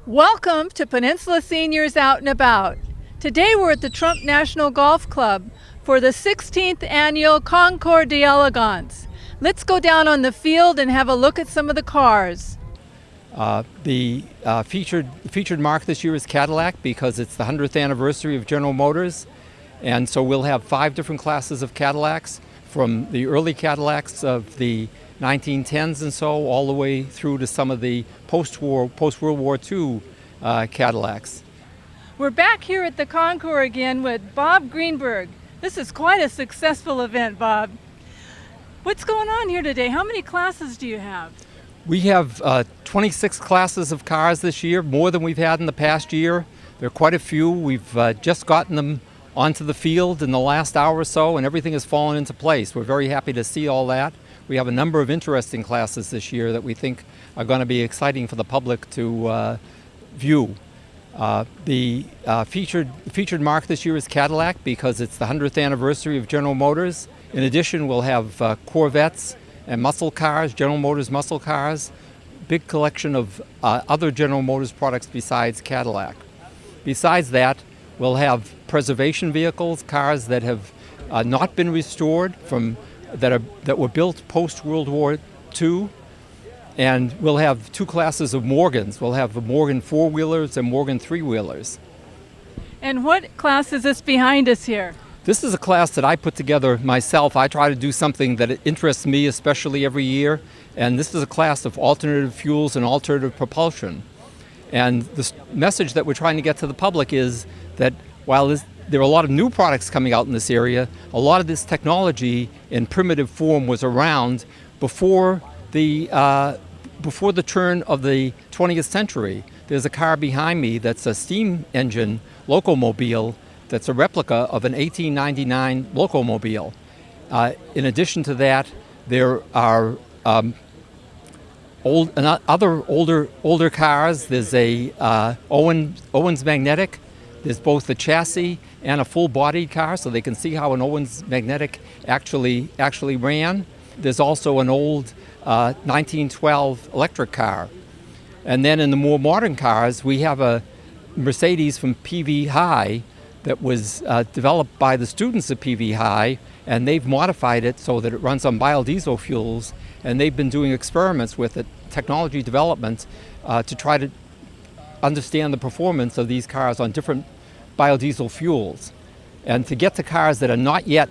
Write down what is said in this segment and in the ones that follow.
Welcome to Peninsula Seniors Out and About. Today we're at the Trump National Golf Club for the 16th Annual Concours d'Elegance. Let's go down on the field and have a look at some of the cars. The featured mark this year is Cadillac because it's the 100th anniversary of General Motors. And so we'll have 5 different classes of Cadillacs, from the early Cadillacs of the 1910s and so, all the way through to some of the post-World War II Cadillacs. We're back here at the Concours again with Bob Greenberg. This is quite a successful event, Bob. What's going on here today? How many classes do you have? We have 26 classes of cars this year, more than we've had in the past year. There are quite a few. We've just gotten them onto the field in the last hour or so, and everything has fallen into place. We're very happy to see all that. We have a number of interesting classes this year that we think are going to be exciting for the public to view. The featured mark this year is Cadillac because it's the 100th anniversary of General Motors. In addition, we'll have Corvettes and muscle cars, General Motors muscle cars, big collection of other General Motors products besides Cadillac. Besides that, we'll have preservation vehicles, cars that have not been restored that were built post-World War II. And we'll have 2 classes of Morgans. We'll have the Morgan 4-wheelers and Morgan 3-wheelers. And what class is this behind us here? This is a class that I put together myself. I try to do something that interests me especially every year. And this is a class of alternative fuels and alternative propulsion. And the message that we're trying to get to the public is that while there are a lot of new products coming out in this area, a lot of this technology in primitive form was around before the turn of the 20th century. There's a car behind me that's a steam engine locomobile that's a replica of an 1899 locomobile. In addition to that, there are other older cars. There's a Owens Magnetic. There's both a chassis and a full-bodied car, so they can see how an Owens Magnetic actually ran. There's also an old 1912 electric car. And then in the more modern cars, we have a Mercedes from PV High that was developed by the students at PV High, and they've modified it so that it runs on biodiesel fuels, and they've been doing experiments with it, technology development, to try to understand the performance of these cars on different biodiesel fuels. And to get to cars that are not yet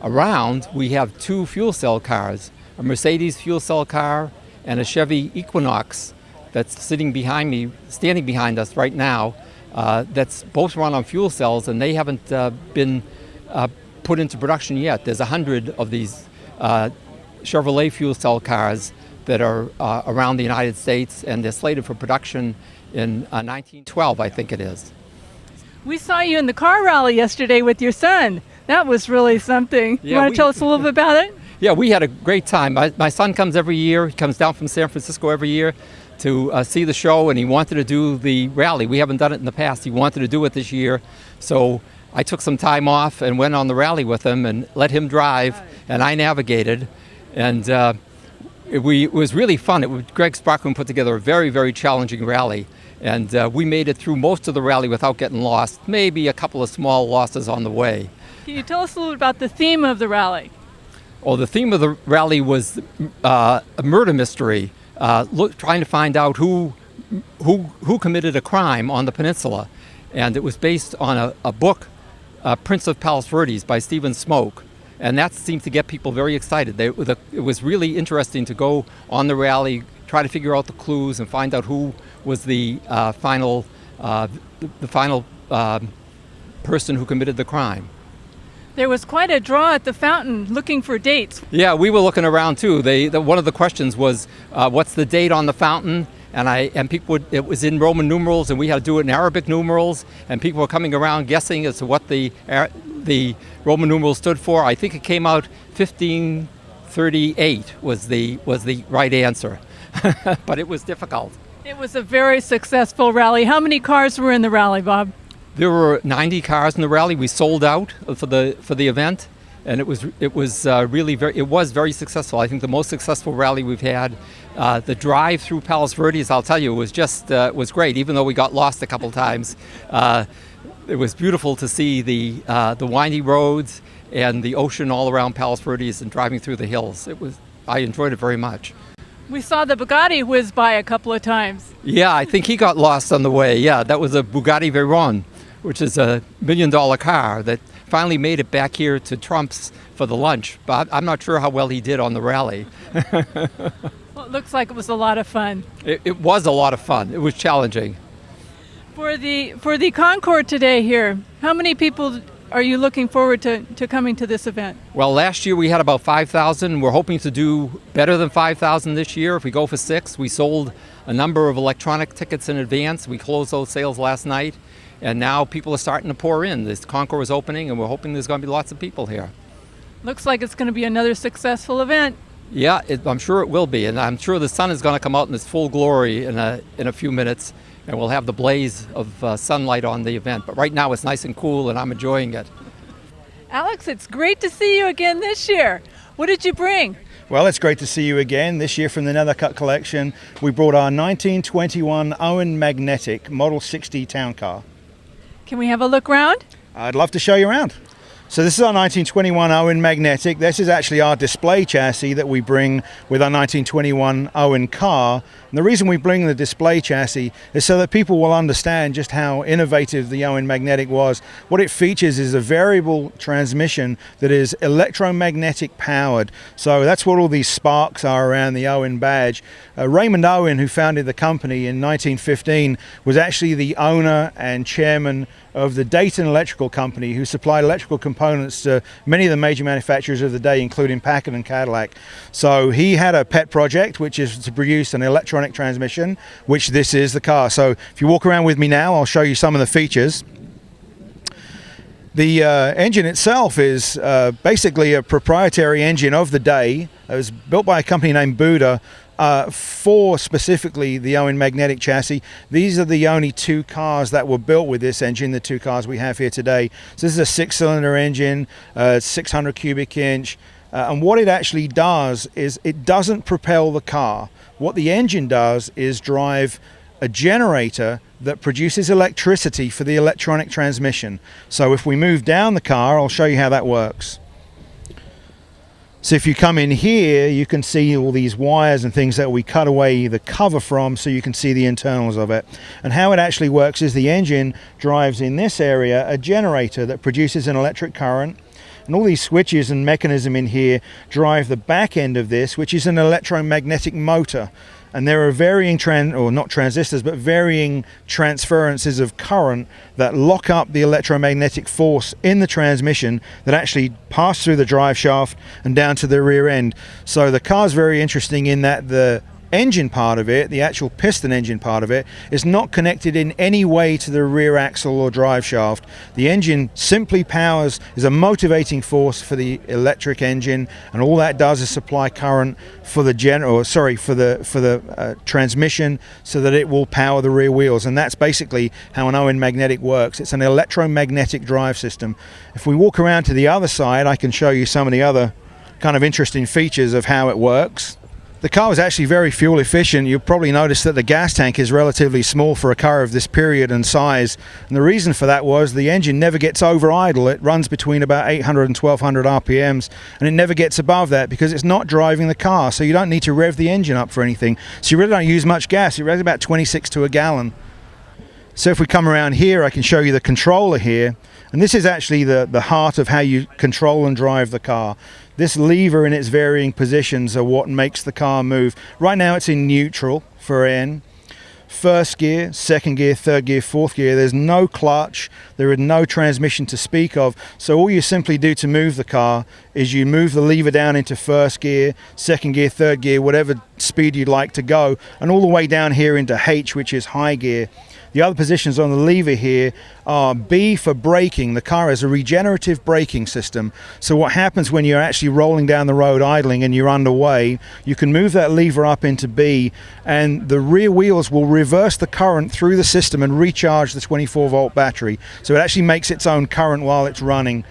around, we have 2 fuel cell cars, a Mercedes fuel cell car and a Chevy Equinox that's standing behind us right now. That's both run on fuel cells, and they haven't been put into production yet. There's 100 of these Chevrolet fuel cell cars that are around the United States, and they're slated for production in 1912, I think it is. We saw you in the car rally yesterday with your son. That was really something. You want to tell us a little bit about it? Yeah, we had a great time. My son comes every year. He comes down from San Francisco every year to see the show, and he wanted to do the rally. We haven't done it in the past. He wanted to do it this year. So I took some time off and went on the rally with him and let him drive, and I navigated. And it was really fun. Greg Sparkman put together a very, very challenging rally. And we made it through most of the rally without getting lost, maybe a couple of small losses on the way. Can you tell us a little about the theme of the rally? Oh, the theme of the rally was a murder mystery, trying to find out who committed a crime on the peninsula. And it was based on a book, Prince of Palos Verdes by Stephen Smoke. And that seemed to get people very excited. It was really interesting to go on the rally, try to figure out the clues and find out who was the final person who committed the crime. There was quite a draw at the fountain looking for dates. Yeah, we were looking around too. One of the questions was, what's the date on the fountain? And people it was in Roman numerals, and we had to do it in Arabic numerals, and people were coming around guessing as to what the Roman numeral stood for. I think it came out 1538 was the right answer, but it was difficult. It was a very successful rally. How many cars were in the rally, Bob? There were 90 cars in the rally. We sold out for the event, and it was really very successful. I think the most successful rally we've had. The drive through Palos Verdes, I'll tell you, was just was great. Even though we got lost a couple times, it was beautiful to see the windy roads and the ocean all around Palos Verdes and driving through the hills. I enjoyed it very much. We saw the Bugatti whiz by a couple of times. Yeah, I think he got lost on the way. Yeah, that was a Bugatti Veyron, which is a $1 million car that finally made it back here to Trump's for the lunch. But I'm not sure how well he did on the rally. Well, it looks like it was a lot of fun. It was a lot of fun. It was challenging. For the Concours today here, how many people are you looking forward to coming to this event? Well, last year we had about 5,000. We're hoping to do better than 5,000 this year. If we go for 6, we sold a number of electronic tickets in advance. We closed those sales last night, and now people are starting to pour in. This Concours is opening, and we're hoping there's going to be lots of people here. Looks like it's going to be another successful event. Yeah, I'm sure it will be, and I'm sure the sun is going to come out in its full glory in a few minutes, and we'll have the blaze of sunlight on the event. But right now it's nice and cool, and I'm enjoying it. Alex, it's great to see you again this year. What did you bring? Well, it's great to see you again. This year from the Nethercutt collection, we brought our 1921 Owen Magnetic Model 60 town car. Can we have a look round? I'd love to show you around. So this is our 1921 Owen Magnetic. This is actually our display chassis that we bring with our 1921 Owen car. And the reason we bring the display chassis is so that people will understand just how innovative the Owen Magnetic was. What it features is a variable transmission that is electromagnetic powered. So that's what all these sparks are around the Owen badge. Raymond Owen, who founded the company in 1915, was actually the owner and chairman of the Dayton Electrical Company, who supplied electrical components to many of the major manufacturers of the day, including Packard and Cadillac. So he had a pet project, which is to produce an electronic transmission, which this is the car. So if you walk around with me now, I'll show you some of the features. The engine itself is basically a proprietary engine of the day. It was built by a company named Buda for specifically the Owen Magnetic chassis. These are the only 2 cars that were built with this engine, the 2 cars we have here today. So this is a 6-cylinder engine, 600 cubic inch, and what it actually does is it doesn't propel the car. What the engine does is drive a generator that produces electricity for the electronic transmission. So if we move down the car, I'll show you how that works. So if you come in here, you can see all these wires and things that we cut away the cover from, so you can see the internals of it. And how it actually works is the engine drives in this area a generator that produces an electric current. And all these switches and mechanism in here drive the back end of this, which is an electromagnetic motor. And there are varying varying transferences of current that lock up the electromagnetic force in the transmission that actually pass through the drive shaft and down to the rear end. So the car's very interesting in that the engine part of it, the actual piston engine part of it, is not connected in any way to the rear axle or drive shaft. The engine simply powers, is a motivating force for the electric engine, and all that does is supply current for the transmission, so that it will power the rear wheels. And that's basically how an Owen Magnetic works. It's an electromagnetic drive system. If we walk around to the other side, I can show you some of the other kind of interesting features of how it works. The car was actually very fuel efficient. You'll probably notice that the gas tank is relatively small for a car of this period and size. And the reason for that was the engine never gets over idle. It runs between about 800 and 1200 RPMs, and it never gets above that because it's not driving the car. So you don't need to rev the engine up for anything. So you really don't use much gas. It runs about 26 to a gallon. So if we come around here, I can show you the controller here. And this is actually the heart of how you control and drive the car. This lever in its varying positions are what makes the car move. Right now it's in neutral for N. First gear, second gear, third gear, fourth gear. There's no clutch. There is no transmission to speak of. So all you simply do to move the car is you move the lever down into first gear, second gear, third gear, whatever speed you'd like to go, and all the way down here into H, which is high gear. The other positions on the lever here are B for braking. The car has a regenerative braking system. So what happens when you're actually rolling down the road idling and you're underway, you can move that lever up into B, and the rear wheels will reverse the current through the system and recharge the 24-volt battery. So it actually makes its own current while it's running.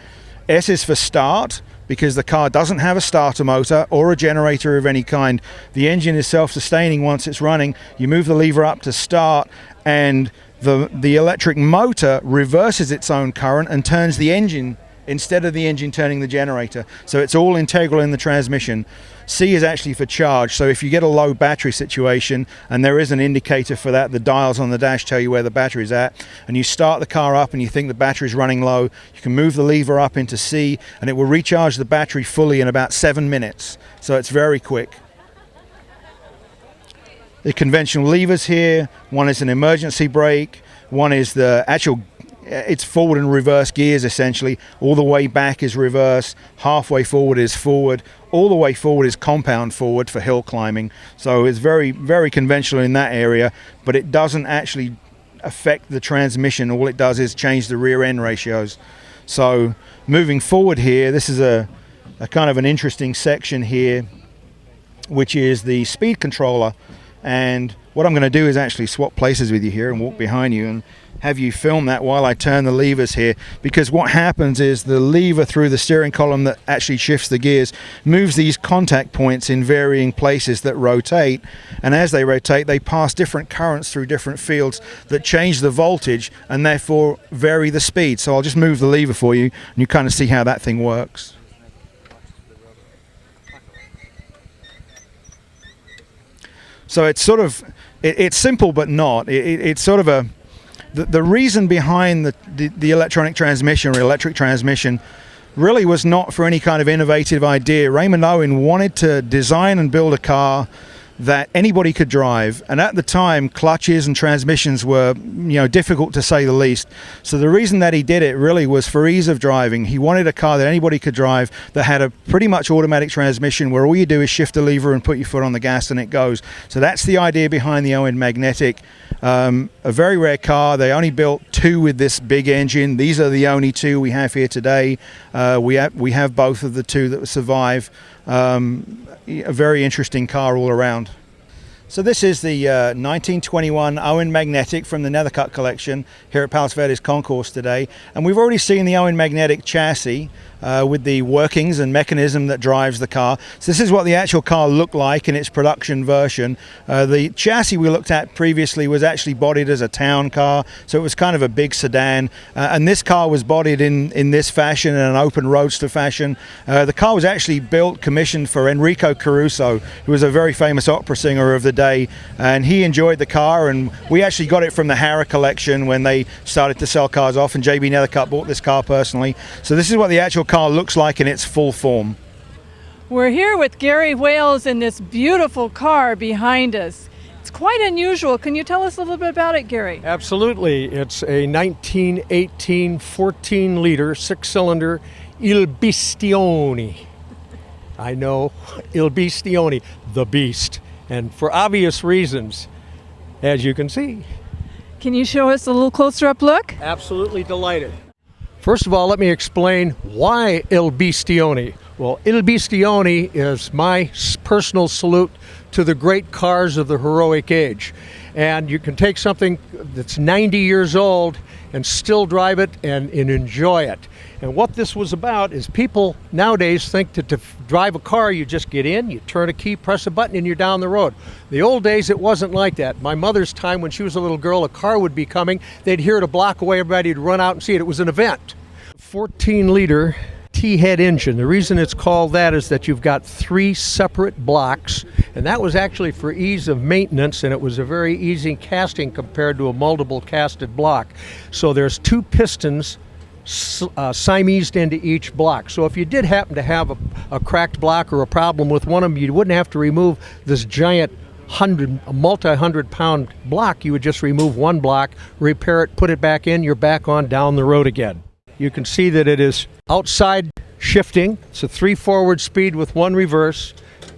S is for start. because the car doesn't have a starter motor or a generator of any kind. The engine is self-sustaining once it's running. You move the lever up to start, and the electric motor reverses its own current and turns the engine instead of the engine turning the generator. So it's all integral in the transmission. C is actually for charge, so if you get a low battery situation, and there is an indicator for that, the dials on the dash tell you where the battery's at, and you start the car up and you think the battery's running low, you can move the lever up into C and it will recharge the battery fully in about 7 minutes. So it's very quick. The conventional levers here, one is an emergency brake, one is the actual, it's forward and reverse gears essentially. All the way back is reverse, halfway forward is forward, all the way forward is compound forward for hill climbing. So it's very, very conventional in that area, but it doesn't actually affect the transmission. All it does is change the rear end ratios. So moving forward here, this is a kind of an interesting section here, which is the speed controller. And what I'm going to do is actually swap places with you here and walk behind you and have you film that while I turn the levers here, because what happens is the lever through the steering column that actually shifts the gears moves these contact points in varying places that rotate, and as they rotate they pass different currents through different fields that change the voltage and therefore vary the speed. So I'll just move the lever for you and you kind of see how that thing works. So it's sort of, it's simple but not. It's sort of the reason behind the electronic transmission or electric transmission really was not for any kind of innovative idea. Raymond Owen wanted to design and build a car that anybody could drive, and at the time clutches and transmissions were, you know, difficult to say the least. So the reason that he did it really was for ease of driving. He wanted a car that anybody could drive that had a pretty much automatic transmission where all you do is shift a lever and put your foot on the gas and it goes. So that's the idea behind the Owen Magnetic. A very rare car. They only built 2 with this big engine. These are the only 2 we have here today. We have both of the 2 that survive. A very interesting car all around. So this is the 1921 Owen Magnetic from the Nethercutt collection here at Palos Verdes Concours today, and we've already seen the Owen Magnetic chassis with the workings and mechanism that drives the car. So this is what the actual car looked like in its production version. The chassis we looked at previously was actually bodied as a town car, so it was kind of a big sedan, and this car was bodied in this fashion, in an open roadster fashion. The car was actually built, commissioned for Enrico Caruso, who was a very famous opera singer of the day, and he enjoyed the car, and we actually got it from the Harrah collection when they started to sell cars off, and JB Nethercutt bought this car personally. So this is what the actual car looks like in its full form. We're here with Gary Wales in this beautiful car behind us. It's quite unusual. Can you tell us a little bit about it, Gary? Absolutely. It's a 1918 14-liter 6-cylinder Il Bestione. I know, Il Bestione, the beast, and for obvious reasons, as you can see. Can you show us a little closer up look? Absolutely delighted. First of all, let me explain why Il Bestione. Well, Il Bestione is my personal salute to the great cars of the heroic age. And you can take something that's 90 years old and still drive it and enjoy it. And what this was about is people nowadays think that to drive a car, you just get in, you turn a key, press a button, and you're down the road. The old days, it wasn't like that. My mother's time, when she was a little girl, a car would be coming. They'd hear it a block away, everybody would run out and see it. It was an event. 14-liter T-head engine. The reason it's called that is that you've got 3 separate blocks, and that was actually for ease of maintenance, and it was a very easy casting compared to a multiple casted block. So there's 2 pistons Siamesed into each block. So if you did happen to have a cracked block or a problem with one of them, you wouldn't have to remove this giant multi-hundred-pound block. You would just remove one block, repair it, put it back in, you're back on down the road again. You can see that it is outside shifting. It's a 3 forward speed with 1 reverse.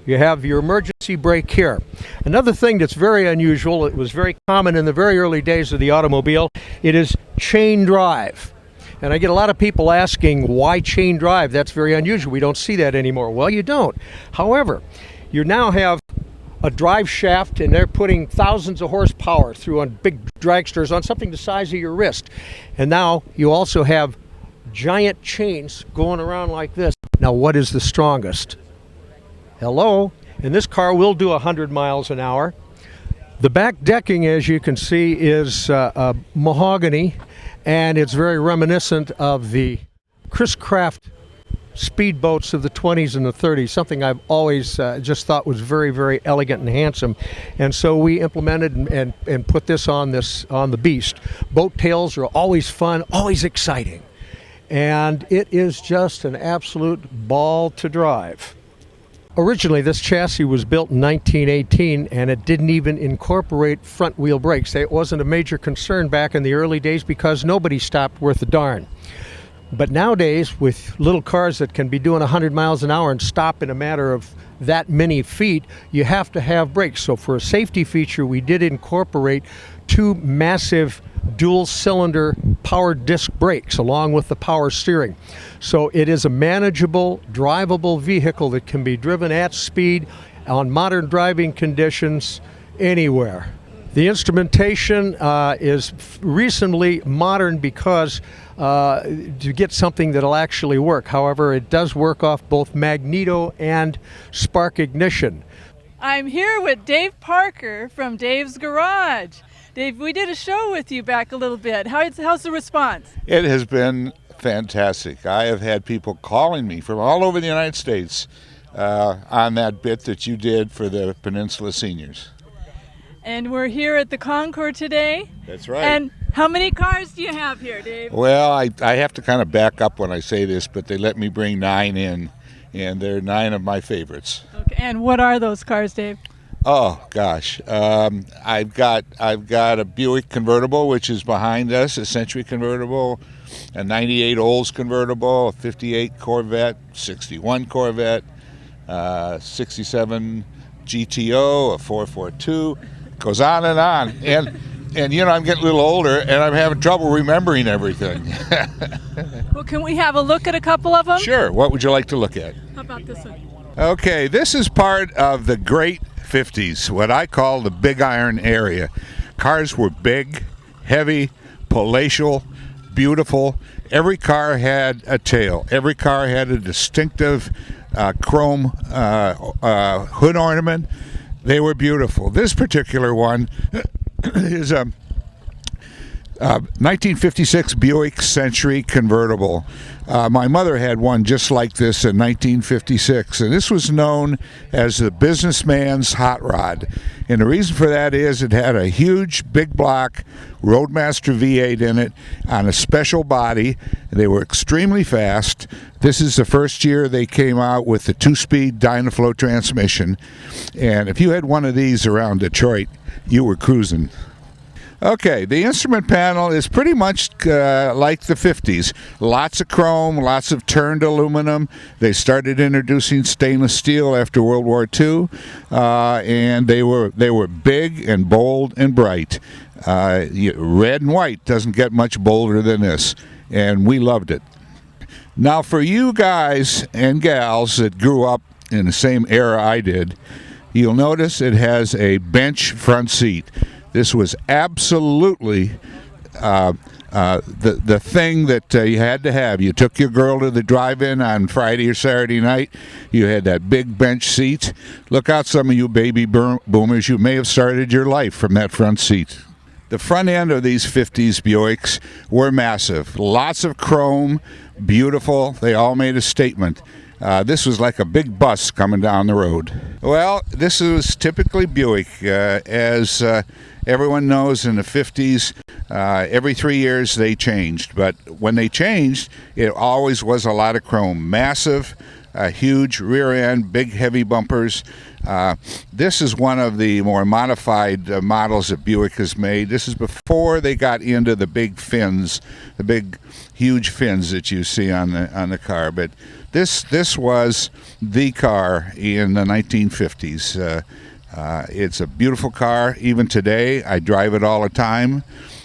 You have your emergency brake here. Another thing that's very unusual, it was very common in the very early days of the automobile, it is chain drive. And I get a lot of people asking, why chain drive? That's very unusual. We don't see that anymore. Well, you don't. However, you now have a drive shaft, and they're putting thousands of horsepower through on big dragsters on something the size of your wrist. And now you also have giant chains going around like this. Now, what is the strongest? Hello? And this car will do 100 miles an hour. The back decking, as you can see, is mahogany, and it's very reminiscent of the Chris Craft speedboats of the 20s and the 30s, something I've always just thought was very, very elegant and handsome. And so we implemented and put this on the beast. Boat tails are always fun, always exciting. And it is just an absolute ball to drive. Originally, this chassis was built in 1918, and it didn't even incorporate front wheel brakes. It wasn't a major concern back in the early days because nobody stopped worth a darn. But nowadays, with little cars that can be doing 100 miles an hour and stop in a matter of that many feet, you have to have brakes. So for a safety feature, we did incorporate two massive dual-cylinder power disc brakes along with the power steering. So it is a manageable, drivable vehicle that can be driven at speed on modern driving conditions anywhere. The instrumentation is reasonably modern because to get something that'll actually work. However, it does work off both magneto and spark ignition. I'm here with Dave Parker from Dave's Garage. Dave, we did a show with you back a little bit. How's the response? It has been fantastic. I have had people calling me from all over the United States on that bit that you did for the Peninsula Seniors. And we're here at the Concours today. That's right. And how many cars do you have here, Dave? Well, I have to kind of back up when I say this, but they let me bring 9 in, and they're 9 of my favorites. Okay. And what are those cars, Dave? Oh gosh, I've got a Buick convertible, which is behind us, a Century convertible, a '98 Olds convertible, a '58 Corvette, '61 Corvette, '67 GTO, a 442. Goes on and on, and you know, I'm getting a little older, and I'm having trouble remembering everything. Well, can we have a look at a couple of them? Sure. What would you like to look at? How about this one? Okay, this is part of the great 50s, what I call the Big Iron area. Cars were big, heavy, palatial, beautiful. Every car had a tail. Every car had a distinctive chrome hood ornament. They were beautiful. This particular one is a 1956 Buick Century convertible. My mother had one just like this in 1956, and this was known as the businessman's hot rod. And the reason for that is it had a huge, big block Roadmaster V8 in it on a special body. They were extremely fast. This is the first year they came out with the 2-speed Dynaflow transmission. And if you had one of these around Detroit, you were cruising. Okay, the instrument panel is pretty much like the 50s. Lots of chrome, lots of turned aluminum. They started introducing stainless steel after World War II, and they were big and bold and bright. Red and white doesn't get much bolder than this, and we loved it. Now, for you guys and gals that grew up in the same era I did, you'll notice it has a bench front seat. This was absolutely the thing that you had to have. You took your girl to the drive-in on Friday or Saturday night. You had that big bench seat. Look out, some of you baby boomers. You may have started your life from that front seat. The front end of these 50s Buicks were massive. Lots of chrome, beautiful. They all made a statement. This was like a big bus coming down the road. Well, this was typically Buick. As everyone knows, in the 50s, every 3 years they changed. But when they changed, it always was a lot of chrome. Massive, huge rear end, big heavy bumpers. This is one of the more modified models that Buick has made. This is before they got into the big fins, the big huge fins that you see on the car. But this was the car in the 1950s. It's a beautiful car. Even today, I drive it all the time.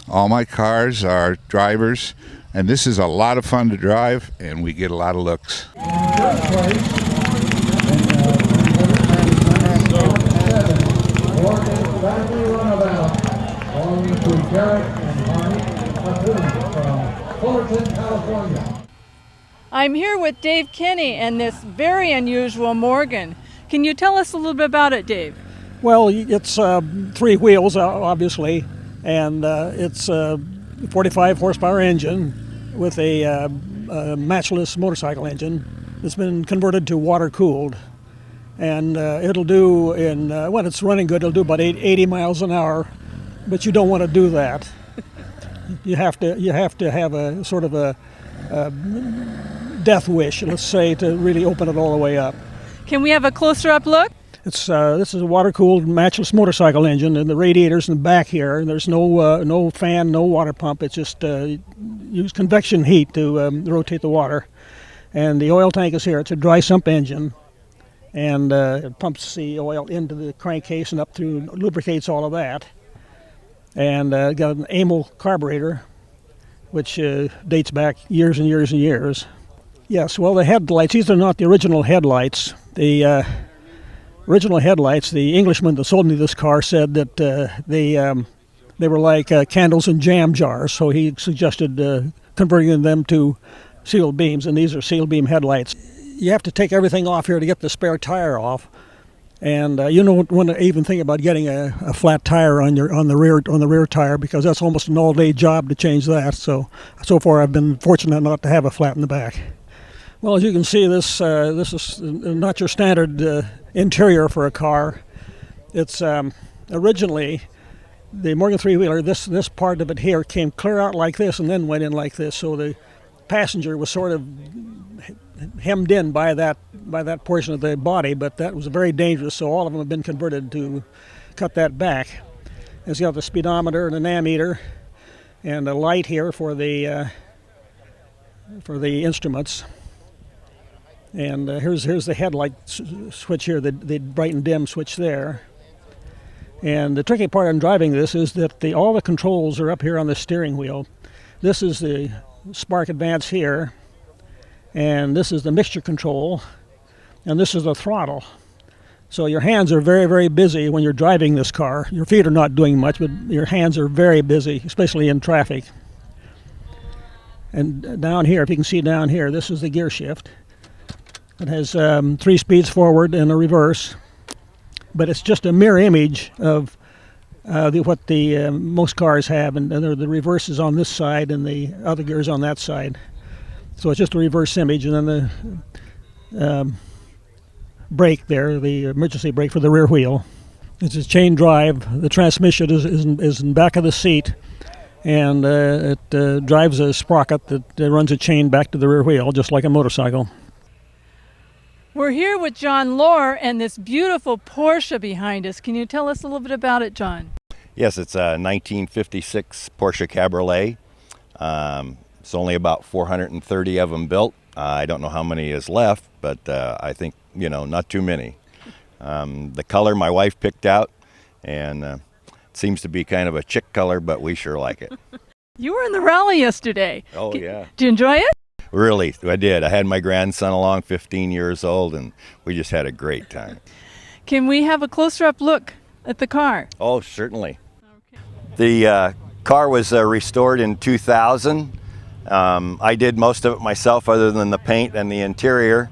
All my cars are drivers, and this is a lot of fun to drive, and we get a lot of looks. I'm here with Dave Kenney and this very unusual Morgan. Can you tell us a little bit about it, Dave? Well, it's 3 wheels, obviously, and it's a 45 horsepower engine with a matchless motorcycle engine. It's been converted to water cooled, and it'll do when it's running good, it'll do about 80 miles an hour. But you don't want to do that. You have to have a sort of a death wish, let's say, to really open it all the way up. Can we have a closer up look? This is a water-cooled matchless motorcycle engine, and the radiator's in the back here. There's no fan, no water pump. It's just use convection heat to rotate the water. And the oil tank is here. It's a dry sump engine, and it pumps the oil into the crankcase and up through, lubricates all of that. And got an amyl carburetor, which dates back years and years and years. Yes, well, the headlights, these are not the original headlights. The original headlights, the Englishman that sold me this car said that they were like candles in jam jars, so he suggested converting them to sealed beams, and these are sealed beam headlights. You have to take everything off here to get the spare tire off, and you don't want to even think about getting a flat tire on the rear tire, because that's almost an all-day job to change that. So far I've been fortunate not to have a flat in the back. Well, as you can see, this is not your standard interior for a car. It's originally the Morgan three-wheeler. This part of it here came clear out like this and then went in like this. So the passenger was sort of hemmed in by that portion of the body, but that was very dangerous. So all of them have been converted to cut that back. It's got the speedometer and an ammeter and a light here for the instruments. And here's the headlight switch here, the bright and dim switch there. And the tricky part in driving this is that all the controls are up here on the steering wheel. This is the spark advance here, and this is the mixture control, and this is the throttle. So your hands are very, very busy when you're driving this car. Your feet are not doing much, but your hands are very busy, especially in traffic. And down here, if you can see down here, this is the gear shift. It has 3 speeds forward and a reverse, but it's just a mirror image of what the most cars have, and the reverse is on this side and the other gear is on that side. So it's just a reverse image, and then the brake there, the emergency brake for the rear wheel. It's a chain drive. The transmission is in back of the seat, and it drives a sprocket that runs a chain back to the rear wheel, just like a motorcycle. We're here with John Laur and this beautiful Porsche behind us. Can you tell us a little bit about it, John? Yes, it's a 1956 Porsche Cabriolet. It's only about 430 of them built. I don't know how many is left, but I think, not too many. The color my wife picked out, and it seems to be kind of a chick color, but we sure like it. You were in the rally yesterday. Oh, yeah. Did you enjoy it? Really, I did. I had my grandson along, 15 years old, and we just had a great time. Can we have a closer up look at the car? Oh, certainly. Okay. The car was restored in 2000. I did most of it myself other than the paint and the interior.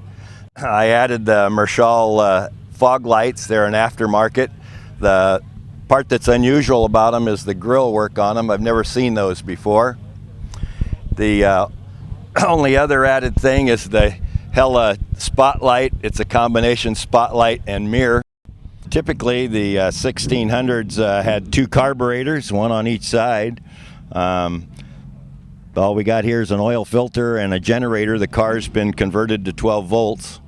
I added the Marshall fog lights. They're an aftermarket. The part that's unusual about them is the grill work on them. I've never seen those before. The only other added thing is the Hella spotlight. It's a combination spotlight and mirror. Typically the 1600s had 2 carburetors, one on each side. All we got here is an oil filter and a generator. The car's been converted to 12 volts.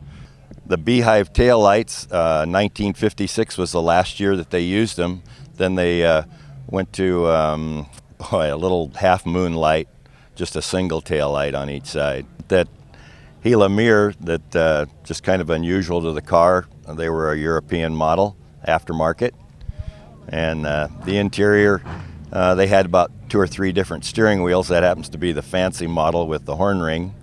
The Beehive taillights, 1956 was the last year that they used them. Then they went to a little half moon light, just a single tail light on each side. That Gila mirror, that just kind of unusual to the car. They were a European model, aftermarket. And the interior, they had about 2 or 3 different steering wheels. That happens to be the fancy model with the horn ring.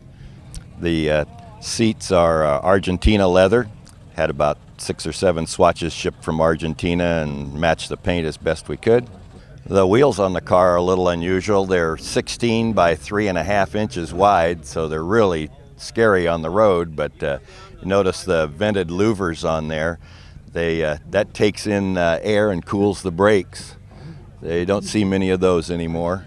The seats are Argentina leather. Had about 6 or 7 swatches shipped from Argentina and matched the paint as best we could. The wheels on the car are a little unusual. They're 16 by 3.5 inches wide, so they're really scary on the road, but you notice the vented louvers on there. That takes in air and cools the brakes. They don't see many of those anymore.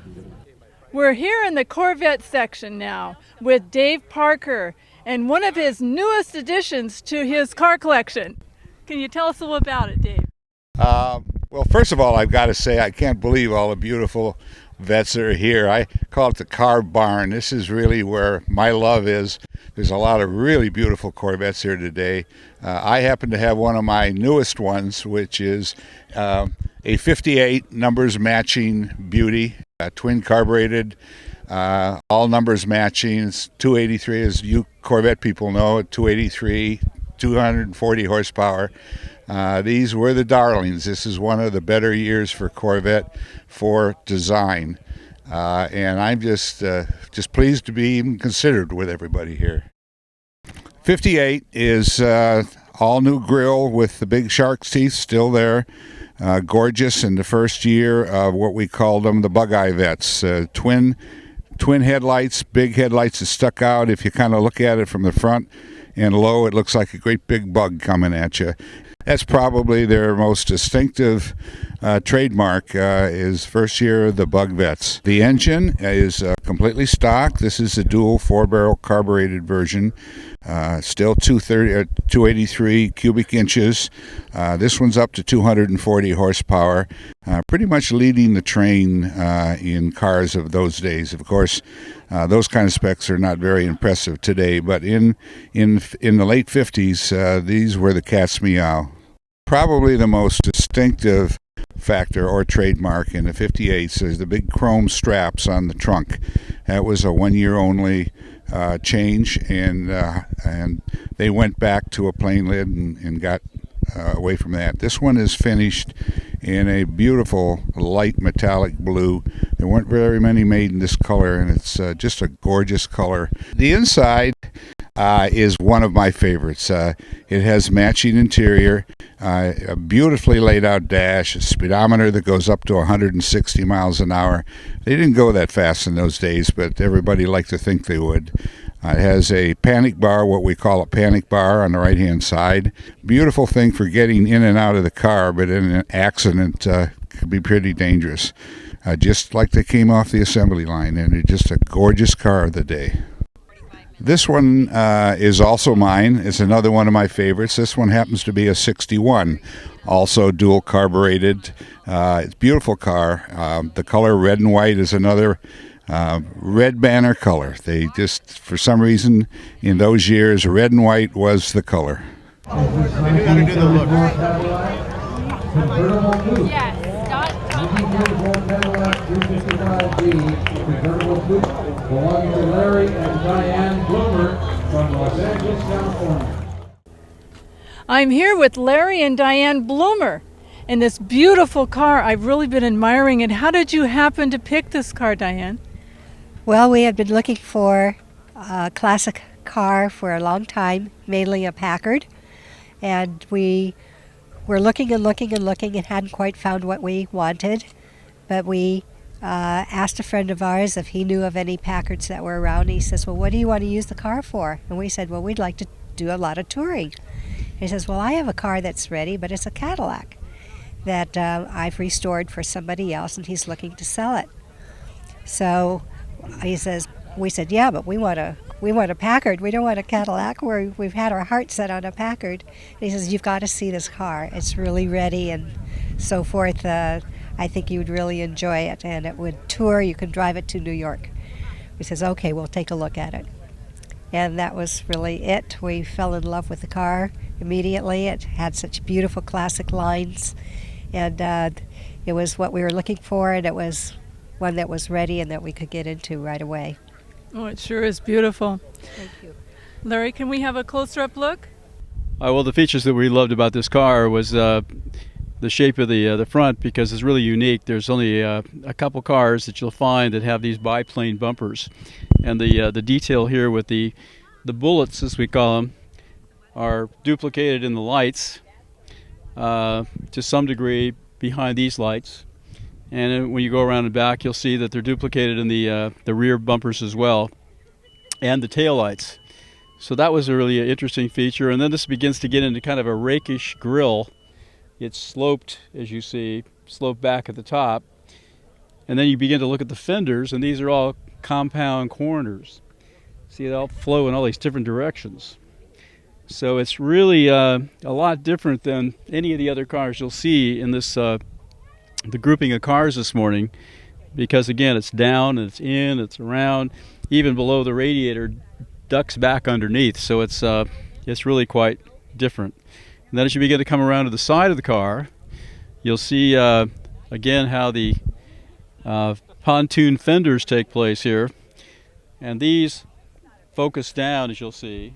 We're here in the Corvette section now with Dave Parker and one of his newest additions to his car collection. Can you tell us a little about it, Dave? Well, first of all, I've got to say I can't believe all the beautiful vets that are here. I call it the car barn. This is really where my love is. There's a lot of really beautiful Corvettes here today. I happen to have one of my newest ones, which is a 58 numbers matching beauty, twin carbureted, all numbers matching. It's 283, as you Corvette people know, 283, 240 horsepower. These were the darlings. This is one of the better years for Corvette for design. And I'm just pleased to be even considered with everybody here. 58 is all new grille with the big shark's teeth still there. Gorgeous in the first year of what we called them the bug-eye vets. Twin headlights, big headlights that stuck out. If you kind of look at it from the front and low, it looks like a great big bug coming at you. That's probably their most distinctive trademark, is first year of the bug vets. The engine is completely stock. This is a dual 4-barrel carbureted version. Still 283 cubic inches. This one's up to 240 horsepower. Pretty much leading the train in cars of those days. Of course, those kind of specs are not very impressive today, but in the late 50s, these were the cat's meow. Probably the most distinctive factor or trademark in the 58s is the big chrome straps on the trunk. That was a 1-year only change, and they went back to a plain lid and got away from that. This one is finished in a beautiful light metallic blue. There weren't very many made in this color, and it's just a gorgeous color. The inside is one of my favorites. It has matching interior, a beautifully laid out dash, a speedometer that goes up to 160 miles an hour. They didn't go that fast in those days, but everybody liked to think they would. It has a panic bar, what we call a panic bar, on the right-hand side. Beautiful thing for getting in and out of the car, but in an accident could be pretty dangerous. Just like they came off the assembly line, and it's just a gorgeous car of the day. This one is also mine. It's another one of my favorites. This one happens to be a 61, also dual carbureted. It's a beautiful car. The color red and white is another red banner color. They just, for some reason, in those years, red and white was the color. Yes, Scott. Belonging to Larry and Diane Bloomer from Los Angeles, California. I'm here with Larry and Diane Bloomer in this beautiful car. I've really been admiring it. How did you happen to pick this car, Diane? Well, we have been looking for a classic car for a long time, mainly a Packard, and we were looking and looking and looking and hadn't quite found what we wanted, but we asked a friend of ours if he knew of any Packards that were around. He says, well, what do you want to use the car for? And we said, well, we'd like to do a lot of touring. He says, well, I have a car that's ready, but it's a Cadillac that I've restored for somebody else, and he's looking to sell it. So he says, we said, yeah, but we want a Packard. We don't want a Cadillac. We've had our heart set on a Packard. And he says, you've got to see this car. It's really ready and so forth. I think you would really enjoy it, and it would tour. You could drive it to New York. He says, okay, we'll take a look at it. And that was really it. We fell in love with the car immediately. It had such beautiful classic lines, and it was what we were looking for, and it was one that was ready and that we could get into right away. Oh, it sure is beautiful. Thank you. Larry, can we have a closer-up look? Well, the features that we loved about this car was the shape of the front, because it's really unique. There's only a couple cars that you'll find that have these biplane bumpers, and the detail here with the bullets, as we call them, are duplicated in the lights to some degree behind these lights, and then when you go around the back, you'll see that they're duplicated in the rear bumpers as well, and the tail lights. So that was a really interesting feature. And then this begins to get into kind of a rakish grill. It's sloped, as you see, sloped back at the top. And then you begin to look at the fenders, and these are all compound corners. See, they all flow in all these different directions. So it's really a lot different than any of the other cars you'll see in this the grouping of cars this morning, because again, it's down, it's in, it's around, even below the radiator ducks back underneath. So it's really quite different. And then as you begin to come around to the side of the car, you'll see again how the pontoon fenders take place here, and these focus down, as you'll see.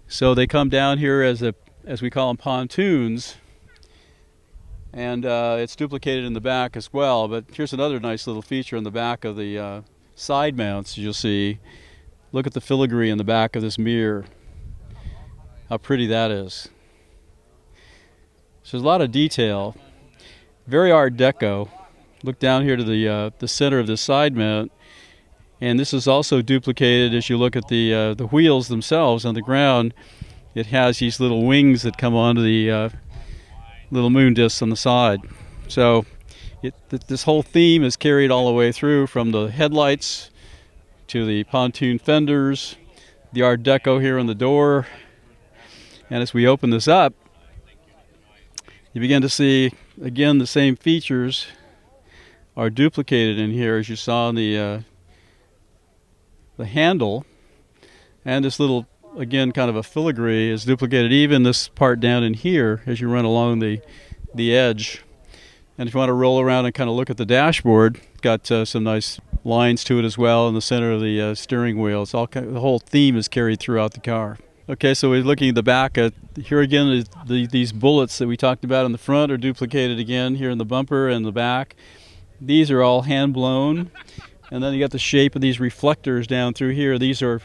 So they come down here as we call them pontoons, and it's duplicated in the back as well. But here's another nice little feature in the back of the side mounts. You'll see, look at the filigree in the back of this mirror, how pretty that is. So there's a lot of detail, very Art Deco. Look down here to the center of the side mount, and this is also duplicated as you look at the wheels themselves on the ground. It has these little wings that come onto the little moon discs on the side. So this whole theme is carried all the way through, from the headlights to the pontoon fenders, the Art Deco here on the door. And as we open this up, you begin to see again the same features are duplicated in here, as you saw on the handle, and this little, again, kind of a filigree is duplicated, even this part down in here as you run along the edge. And if you want to roll around and kind of look at the dashboard, got some nice lines to it as well in the center of the steering wheel. It's all the whole theme is carried throughout the car. Okay, so we're looking at the back. Here again, these bullets that we talked about in the front are duplicated again here in the bumper and the back. These are all hand blown, and then you got the shape of these reflectors down through here. These are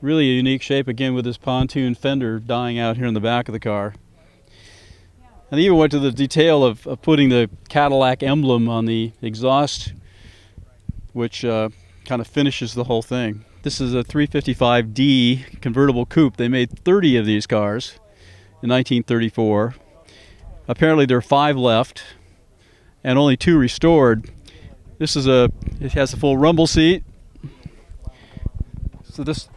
really a unique shape, again, with this pontoon fender dying out here in the back of the car. And they even went to the detail of putting the Cadillac emblem on the exhaust, which kind of finishes the whole thing. This is a 355D convertible coupe. They made 30 of these cars in 1934. Apparently there are 5 left, and only 2 restored. It has a full rumble seat. So this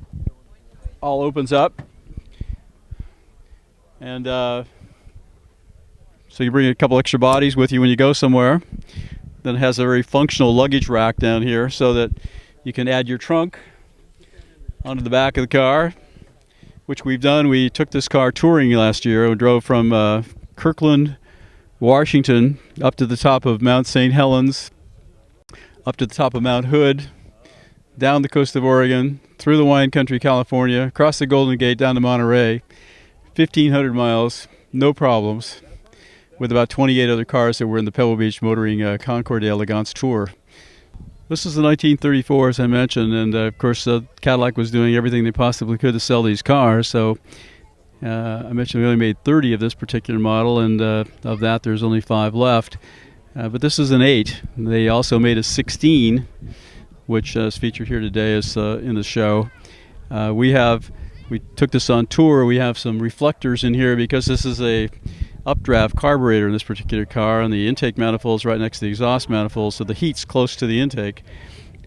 all opens up, and so you bring a couple extra bodies with you when you go somewhere. Then it has a very functional luggage rack down here, so that you can add your trunk onto the back of the car, which we've done. We took this car touring last year and drove from Kirkland, Washington, up to the top of Mount St. Helens, up to the top of Mount Hood, down the coast of Oregon, through the wine country, California, across the Golden Gate, down to Monterey, 1,500 miles, no problems, with about 28 other cars that were in the Pebble Beach Motoring Concours d'Elegance tour. This is the 1934, as I mentioned, and of course Cadillac was doing everything they possibly could to sell these cars. So I mentioned we only made 30 of this particular model, and of that there's only 5 left. But this is an 8. They also made a 16, which is featured here today as in the show. We took this on tour. We have some reflectors in here because this is a updraft carburetor in this particular car, and the intake manifold is right next to the exhaust manifold, so the heat's close to the intake,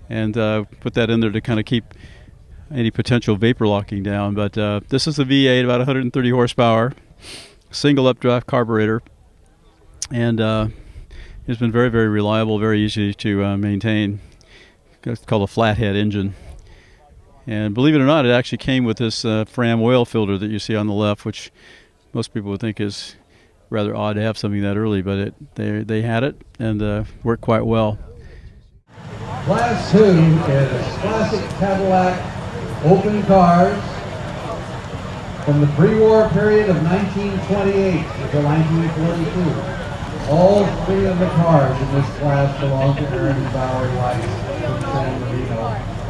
and put that in there to kind of keep any potential vapor locking down. But this is a V8, about 130 horsepower, single updraft carburetor, and it's been very, very reliable, very easy to maintain. It's called a flathead engine. And believe it or not, it actually came with this Fram oil filter that you see on the left, which most people would think is rather odd to have something that early, but they had it and worked quite well. Class 2 is classic Cadillac open cars from the pre-war period of 1928 until 1942. All 3 of the cars in this class belong to Aaron and Valerie Weiss from San Marino.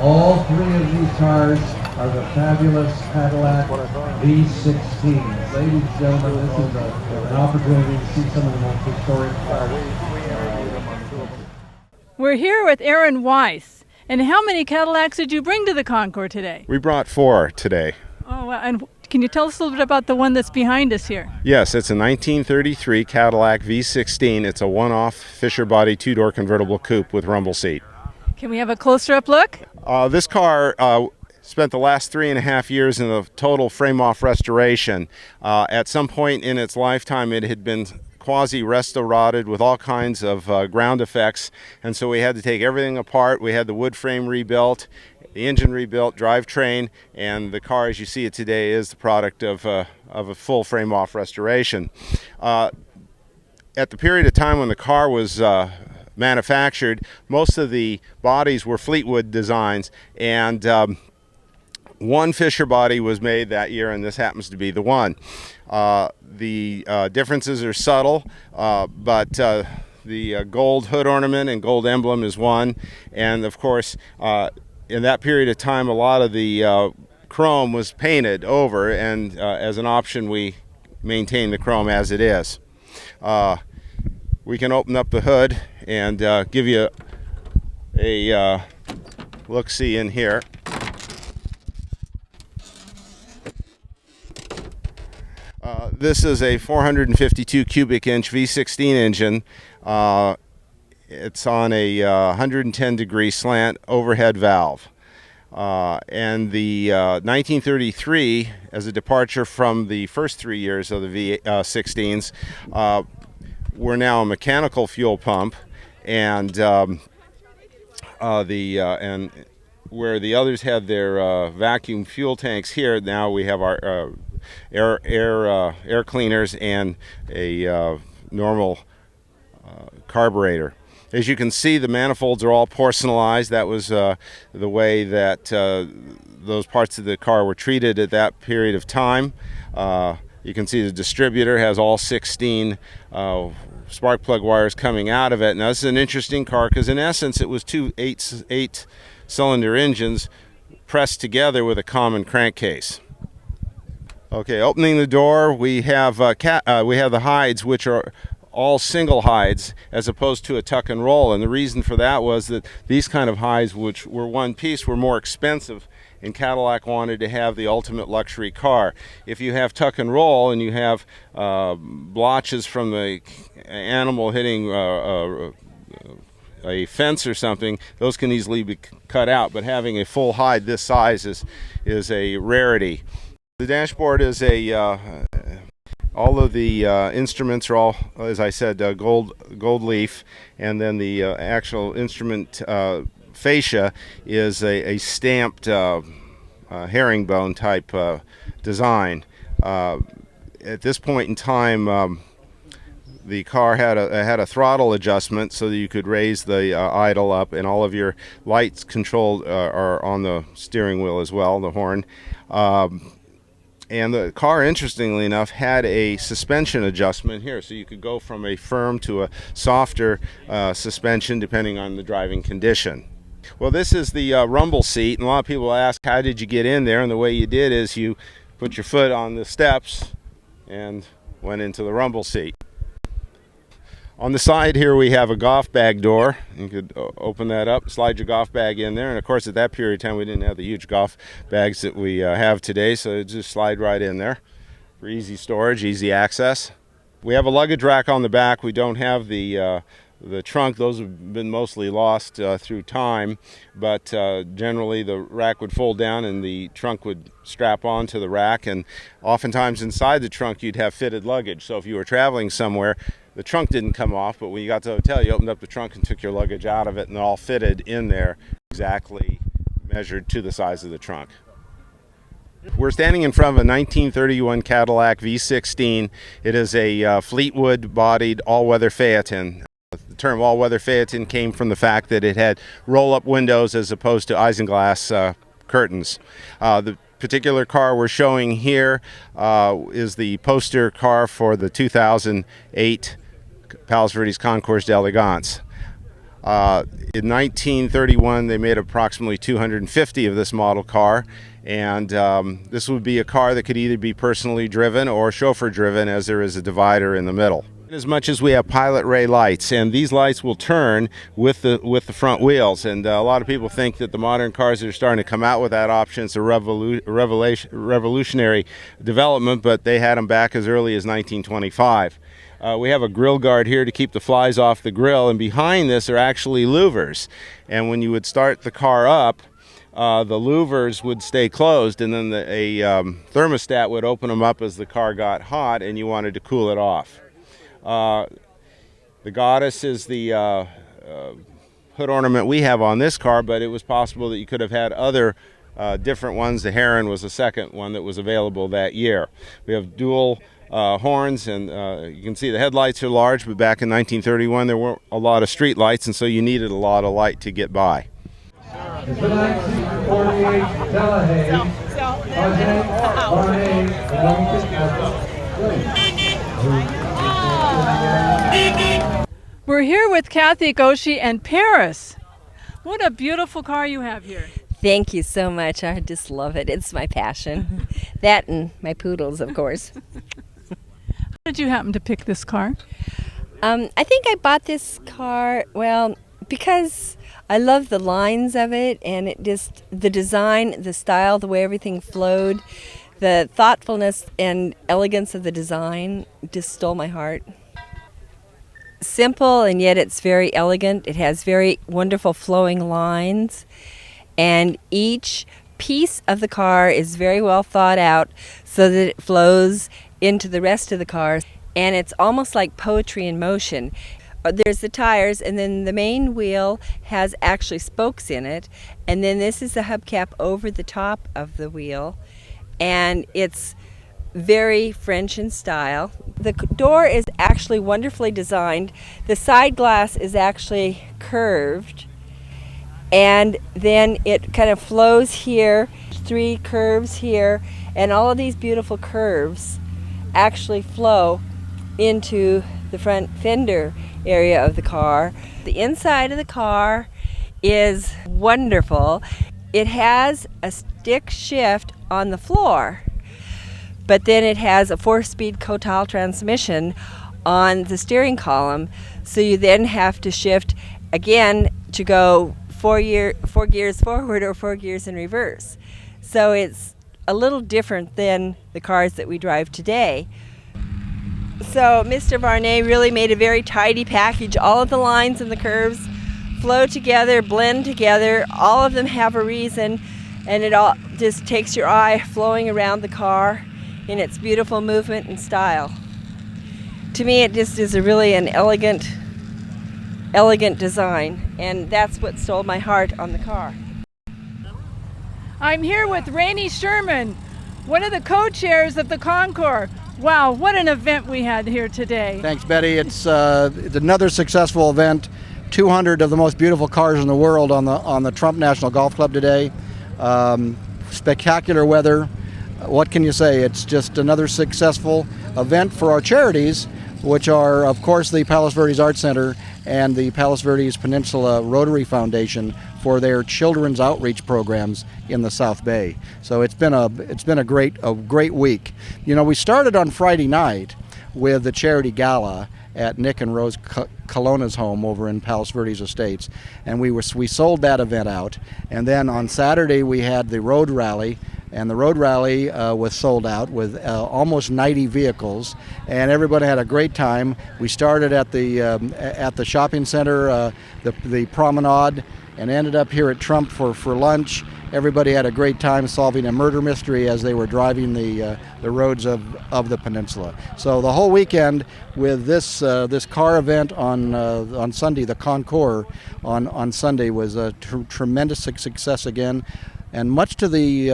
All 3 of these cars are the fabulous Cadillac V16s. Ladies and gentlemen, this is an opportunity to see some of the most historic cars. We're here with Aaron Weiss, And how many Cadillacs did you bring to the Concours today? We brought 4 today. Oh, wow. And can you tell us a little bit about the one that's behind us here? Yes, it's a 1933 Cadillac V16. It's a one-off Fisher body 2-door convertible coupe with rumble seat. Can we have a closer up look? This car spent the last 3.5 years in a total frame-off restoration. At some point in its lifetime, it had been quasi-resto-rotted with all kinds of ground effects, and so we had to take everything apart. We had the wood frame rebuilt, the engine rebuilt, drivetrain, and the car as you see it today is the product of a full frame-off restoration. At the period of time when the car was manufactured, most of the bodies were Fleetwood designs, and one Fisher body was made that year, and this happens to be the one. The differences are subtle, but the gold hood ornament and gold emblem is one, and of course in that period of time a lot of the chrome was painted over, and as an option we maintain the chrome as it is. We can open up the hood and give you a look-see in here. This is a 452 cubic inch V16 engine. It's on a 110 degree slant overhead valve. And the 1933, as a departure from the first 3 years of the V16s, we're now a mechanical fuel pump, and and where the others had their vacuum fuel tanks, here now we have our air cleaners and a normal carburetor. As you can see, the manifolds are all porcelainized. That was the way that those parts of the car were treated at that period of time. You can see the distributor has all 16 spark plug wires coming out of it. Now this is an interesting car because in essence it was two eight-cylinder engines pressed together with a common crankcase. Okay, opening the door, we have the hides, which are all single hides as opposed to a tuck and roll, and the reason for that was that these kind of hides, which were one piece, were more expensive, and Cadillac wanted to have the ultimate luxury car. If you have tuck and roll and you have blotches from the animal hitting a fence or something, those can easily be cut out, but having a full hide this size is a rarity. The dashboard is all of the instruments are all, as I said, gold leaf, and then the actual instrument fascia is a stamped herringbone type design. At this point in time, the car had a throttle adjustment so that you could raise the idle up, and all of your lights controlled are on the steering wheel as well, the horn. And the car, interestingly enough, had a suspension adjustment here, so you could go from a firm to a softer suspension depending on the driving condition. Well, this is the rumble seat, and a lot of people ask, how did you get in there? And the way you did is you put your foot on the steps and went into the rumble seat. On the side here we have a golf bag door. You could open that up, slide your golf bag in there, and of course at that period of time we didn't have the huge golf bags that we have today, so it just slide right in there for easy storage, easy access. We have a luggage rack on the back. We don't have the trunk. Those have been mostly lost through time, but generally the rack would fold down and the trunk would strap onto the rack, and oftentimes inside the trunk you'd have fitted luggage. So if you were traveling somewhere, the trunk didn't come off, but when you got to the hotel you opened up the trunk and took your luggage out of it, and all fitted in there, exactly measured to the size of the trunk. We're standing in front of a 1931 Cadillac V16. It is a Fleetwood bodied all-weather Phaeton. The term all-weather Phaeton came from the fact that it had roll-up windows as opposed to isinglass curtains. The particular car we're showing here is the poster car for the 2008 Palos Verdes Concours d'Elegance. In 1931 they made approximately 250 of this model car, and this would be a car that could either be personally driven or chauffeur driven, as there is a divider in the middle. As much as we have pilot ray lights, and these lights will turn with the front wheels, and a lot of people think that the modern cars are starting to come out with that option. It's a revolutionary development, but they had them back as early as 1925. We have a grill guard here to keep the flies off the grill, and behind this are actually louvers, and when you would start the car up, the louvers would stay closed, and then a thermostat would open them up as the car got hot and you wanted to cool it off. The goddess is the hood ornament we have on this car, but it was possible that you could have had other different ones. The heron was the second one that was available that year. We have dual horns, and you can see the headlights are large, but back in 1931 there weren't a lot of street lights, and so you needed a lot of light to get by. The 1948 Delahaye, We're here with Kathy Goshi and Paris. What a beautiful car you have here. Thank you so much. I just love it. It's my passion. That and my poodles, of course. How did you happen to pick this car? I think I bought this car, well, because I love the lines of it, and it just, the design, the style, the way everything flowed, the thoughtfulness and elegance of the design just stole my heart. Simple, and yet it's very elegant. It has very wonderful flowing lines, and each piece of the car is very well thought out so that it flows into the rest of the car, and it's almost like poetry in motion. There's the tires, and then the main wheel has actually spokes in it, and then this is the hubcap over the top of the wheel, and it's very French in style. The door is actually wonderfully designed. The side glass is actually curved, and then it kind of flows here, 3 curves here, and all of these beautiful curves actually flow into the front fender area of the car. The inside of the car is wonderful. It has a stick shift on the floor, but then it has a 4-speed Cotal transmission on the steering column, so you then have to shift again to go 4 gears forward or 4 gears in reverse. So it's a little different than the cars that we drive today. So Mr. Varney really made a very tidy package. All of the lines and the curves flow together, blend together. All of them have a reason, and it all just takes your eye flowing around the car in its beautiful movement and style. To me, it just is an elegant design, and that's what stole my heart on the car. I'm here with Rayne Sherman, one of the co-chairs of the Concours. Wow, what an event we had here today. Thanks, Betty. It's another successful event. 200 of the most beautiful cars in the world on the Trump National Golf Club today. Spectacular weather. What can you say? It's just another successful event for our charities, which are, of course, the Palos Verdes Art Center and the Palos Verdes Peninsula Rotary Foundation for their children's outreach programs in the South Bay. So it's been a great week. You know, we started on Friday night with the charity gala at Nick and Rose Colonna's home over in Palos Verdes Estates, and we sold that event out. And then on Saturday we had the road rally, and the road rally was sold out with almost 90 vehicles, and everybody had a great time. We started at the shopping center, the promenade, and ended up here at Trump for lunch. Everybody had a great time solving a murder mystery as they were driving the roads of the peninsula. So the whole weekend with this car event on Sunday, the Concours on Sunday, was a tremendous success again, and much to the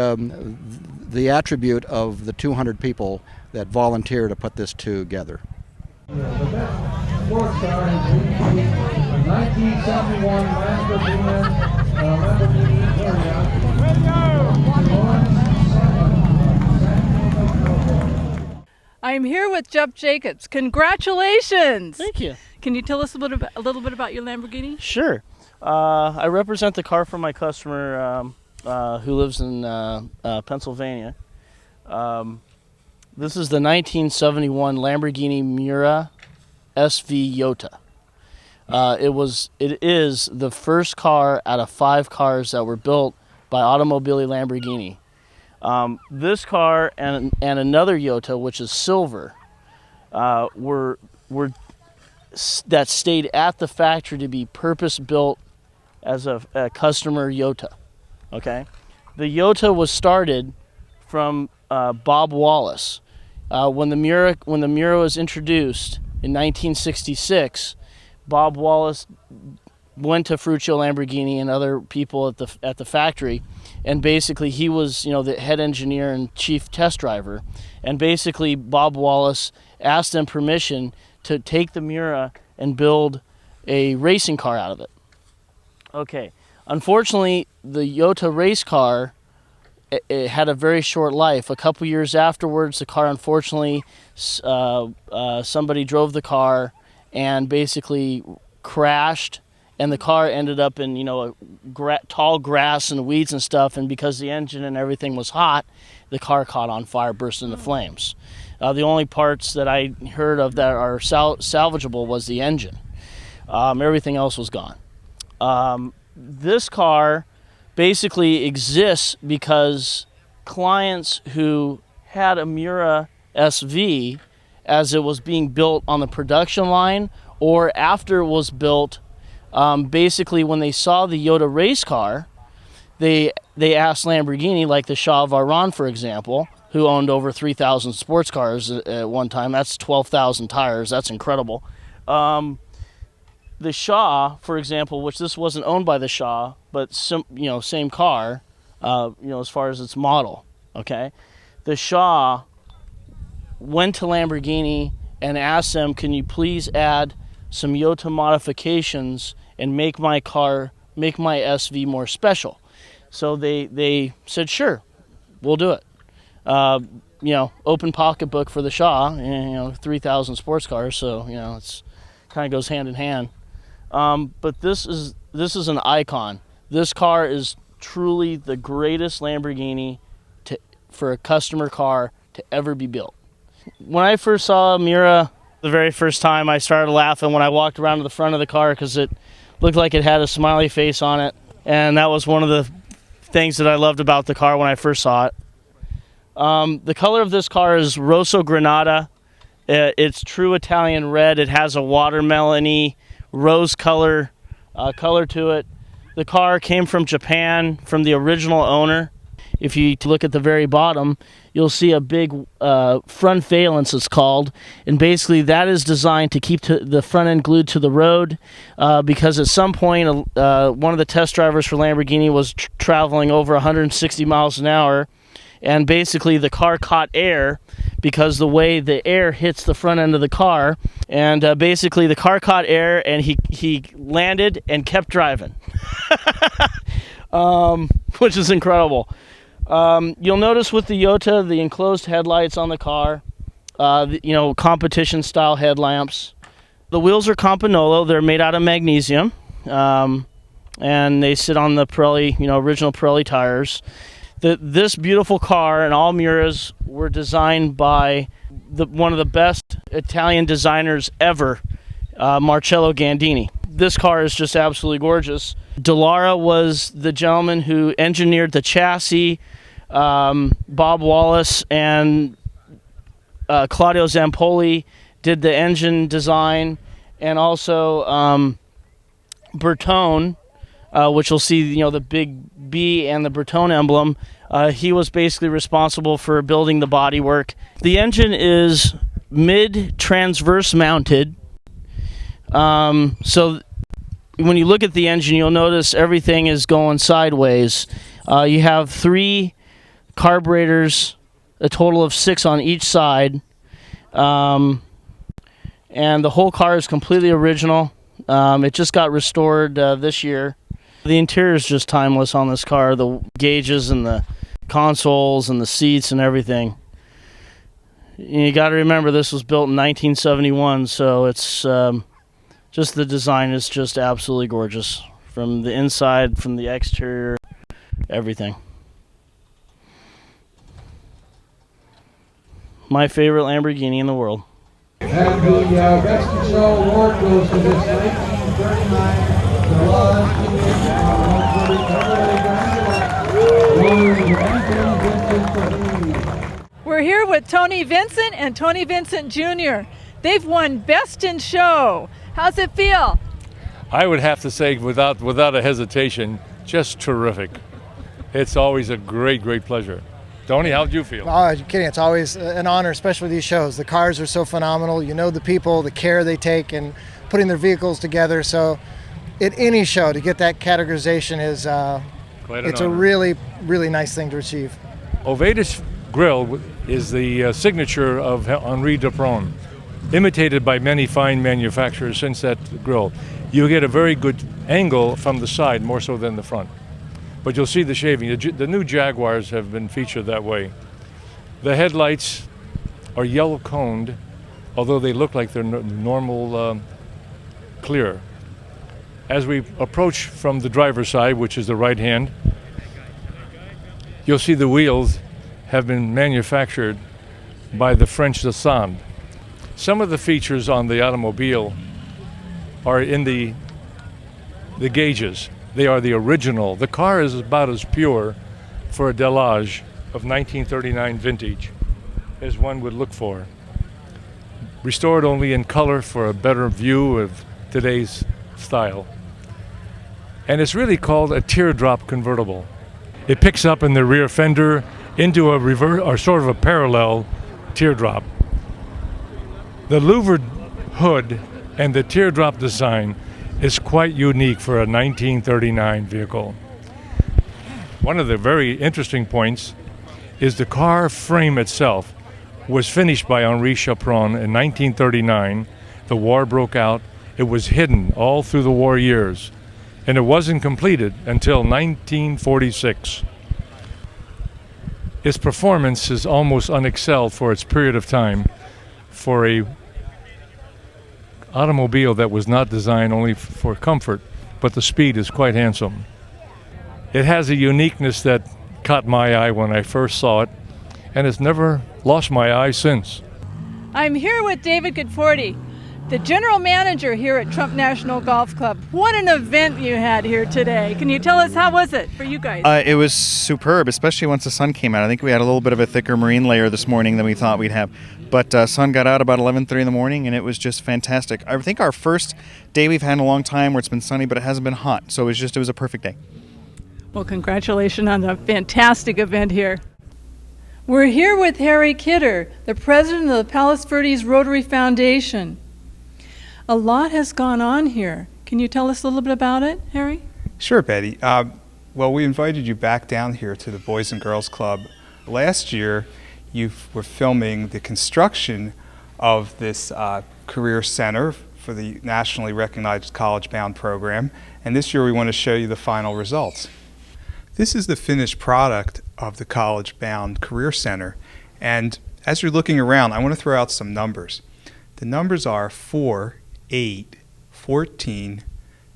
attribute of the 200 people that volunteered to put this together. The best sports car is the 1971 Lamborghini I'm here with Jeff Jacobs. Congratulations! Thank you. Can you tell us a little bit about your Lamborghini? Sure. I represent the car for my customer who lives in Pennsylvania. This is the 1971 Lamborghini Miura SV Yota. It is the first car out of 5 cars that were built by Automobili Lamborghini. This car and another Yota, which is silver, were that stayed at the factory to be purpose built as a customer Yota. Okay, the Yota was started from Bob Wallace. When the Miura was introduced in 1966, Bob Wallace went to Ferruccio Lamborghini and other people at the factory, and basically he was the head engineer and chief test driver, and basically Bob Wallace asked them permission to take the Miura and build a racing car out of it. Okay, unfortunately the Yota race car, it had a very short life. A couple years afterwards, the car, unfortunately, somebody drove the car and basically crashed, and the car ended up in tall grass and weeds and stuff, and because the engine and everything was hot, the car caught on fire, burst into flames. The only parts that I heard of that are salvageable was the engine. Everything else was gone. This car basically exists because clients who had a Miura SV as it was being built on the production line or after it was built, basically when they saw the Yota race car, they asked Lamborghini, like the Shah of Iran, for example, who owned over 3,000 sports cars at one time. That's 12,000 tires. That's incredible. The Shah, for example, which this wasn't owned by the Shah, but same car, as far as its model. Okay, the Shah went to Lamborghini and asked them, "Can you please add some Yota modifications and make my SV more special?" So they said, "Sure, we'll do it." Open pocketbook for the Shah, 3,000 sports cars, so it's kind of goes hand in hand. But this is an icon. This car is truly the greatest Lamborghini for a customer car to ever be built. When I first saw Miura the very first time, I started laughing when I walked around to the front of the car because it looked like it had a smiley face on it, and that was one of the things that I loved about the car when I first saw it. The color of this car is Rosso Granata. It's true Italian red. It has a watermelon-y rose color to it. The car came from Japan, from the original owner. If you look at the very bottom, you'll see a big front valance, it's called, and basically that is designed to keep the front end glued to the road because at some point one of the test drivers for Lamborghini was traveling over 160 miles an hour, and basically the car caught air because the way the air hits the front end of the car, and basically the car caught air and he landed and kept driving, which is incredible. You'll notice with the Yota, the enclosed headlights on the car, competition style headlamps. The wheels are Campagnolo. They're made out of magnesium, and they sit on the Pirelli, original Pirelli tires. This beautiful car and all Miuras were designed by one of the best Italian designers ever, Marcello Gandini. This car is just absolutely gorgeous. Dallara was the gentleman who engineered the chassis. Bob Wallace and Claudio Zampoli did the engine design, and also Bertone, which you'll see, the big B and the Bertone emblem. He was basically responsible for building the bodywork. The engine is mid-transverse mounted. So when you look at the engine, you'll notice everything is going sideways. You have 3 carburetors, a total of 6 on each side. And the whole car is completely original. It just got restored this year. The interior is just timeless on this car. The gauges and the consoles and the seats and everything. You got to remember this was built in 1971, so it's just the design is just absolutely gorgeous. From the inside, from the exterior, everything. My favorite Lamborghini in the world. And the Best in Show award goes to this 1939 Derald We're here with Tony Vincent and Tony Vincent Jr. They've won Best in Show. How's it feel? I would have to say, without a hesitation, just terrific. It's always a great pleasure. Tony, how do you feel? Oh, you're kidding. It's always an honor, especially with these shows. The cars are so phenomenal. You know the people, the care they take in putting their vehicles together. So at any show, to get that categorization is it's a really nice thing to achieve. Ovatus Grill is the signature of Henri Dupron, imitated by many fine manufacturers since that grill. You get a very good angle from the side, more so than the front. But you'll see the shaving. The new Jaguars have been featured that way. The headlights are yellow coned, although they look like they're normal clear. As we approach from the driver's side, which is the right hand, you'll see the wheels have been manufactured by the French Yassin. Some of the features on the automobile are in the gauges. They are the original. The car is about as pure for a Delage of 1939 vintage as one would look for. Restored only in color for a better view of today's style. And it's really called a teardrop convertible. It picks up in the rear fender into a reverse, or sort of a parallel teardrop. The louvered hood and the teardrop design is quite unique for a 1939 vehicle. One of the very interesting points is the car frame itself was finished by Henri Sherman in 1939. The war broke out. It was hidden all through the war years, and it wasn't completed until 1946. Its performance is almost unexcelled for its period of time for a automobile that was not designed only for comfort, but the speed is quite handsome. It has a uniqueness that caught my eye when I first saw it, and it's never lost my eye since. I'm here with David Conforti, the general manager here at Trump National Golf Club. What an event you had here today. Can you tell us, how was it for you guys? It was superb, especially once the sun came out. I think we had a little bit of a thicker marine layer this morning than we thought we'd have. But sun got out about 11:30 in the morning, and it was just fantastic. I think our first day we've had in a long time where it's been sunny, but it hasn't been hot. So it was a perfect day. Well, congratulations on the fantastic event here. We're here with Harry Kidder, the president of the Palos Verdes Rotary Foundation. A lot has gone on here. Can you tell us a little bit about it, Harry? Sure, Betty. Well, we invited you back down here to the Boys and Girls Club. Last year, you were filming the construction of this career center for the nationally recognized College Bound program, and this year we want to show you the final results. This is the finished product of the College Bound Career Center, and as you're looking around, I want to throw out some numbers. The numbers are 4, 8, 14,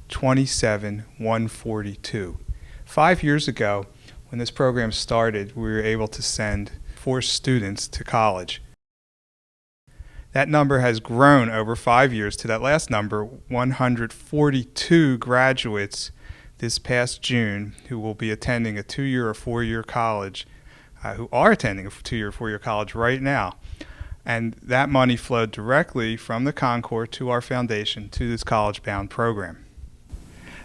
27, 142. 5 years ago, when this program started, we were able to send 4 students to college. That number has grown over 5 years to that last number, 142 graduates this past June who will be attending a 2-year or 4-year college, who are attending a 2-year or 4-year college right now. And that money flowed directly from the Concours to our foundation to this College Bound program.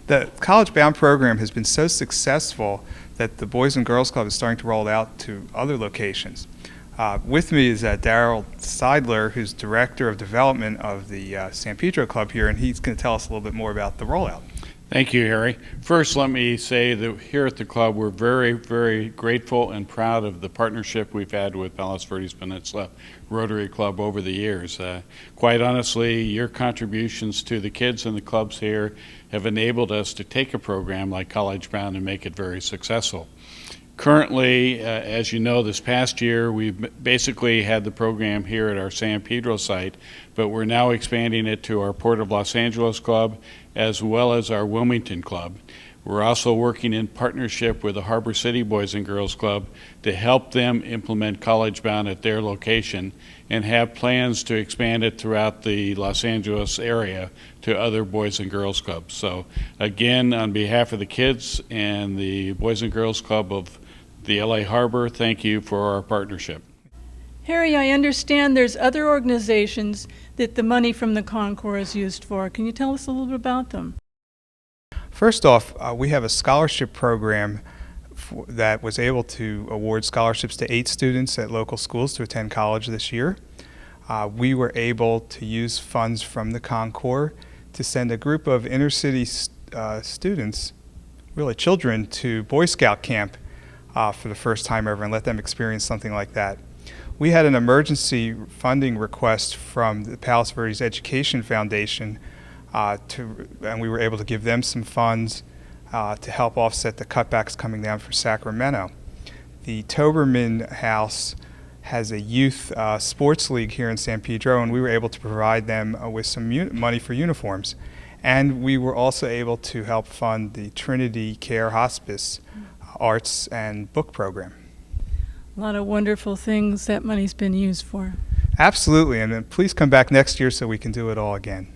The College Bound program has been so successful that the Boys and Girls Club is starting to roll it out to other locations. With me is Derald Sidler, who's Director of Development of the San Pedro Club here, and he's going to tell us a little bit more about the rollout. Thank you, Harry. First, let me say that here at the club, we're very, very grateful and proud of the partnership we've had with Palos Verdes Peninsula Rotary Club over the years. Quite honestly, your contributions to the kids and the clubs here have enabled us to take a program like College Bound and make it very successful. Currently, as you know, this past year, we've basically had the program here at our San Pedro site, but we're now expanding it to our Port of Los Angeles Club as well as our Wilmington Club. We're also working in partnership with the Harbor City Boys and Girls Club to help them implement College Bound at their location and have plans to expand it throughout the Los Angeles area to other Boys and Girls Clubs. So again, on behalf of the kids and the Boys and Girls Club of the LA Harbor, thank you for our partnership. Harry, I understand there's other organizations that the money from the Concours is used for. Can you tell us a little bit about them? First off, we have a scholarship program that was able to award scholarships to 8 students at local schools to attend college this year. We were able to use funds from the Concours to send a group of inner city students, really children, to Boy Scout camp for the first time ever and let them experience something like that. We had an emergency funding request from the Palos Verdes Education Foundation and we were able to give them some funds to help offset the cutbacks coming down for Sacramento. The Toberman House has a youth sports league here in San Pedro, and we were able to provide them with some money for uniforms. And we were also able to help fund the Trinity Care Hospice arts and book program. A lot of wonderful things that money's been used for. Absolutely, and then please come back next year so we can do it all again.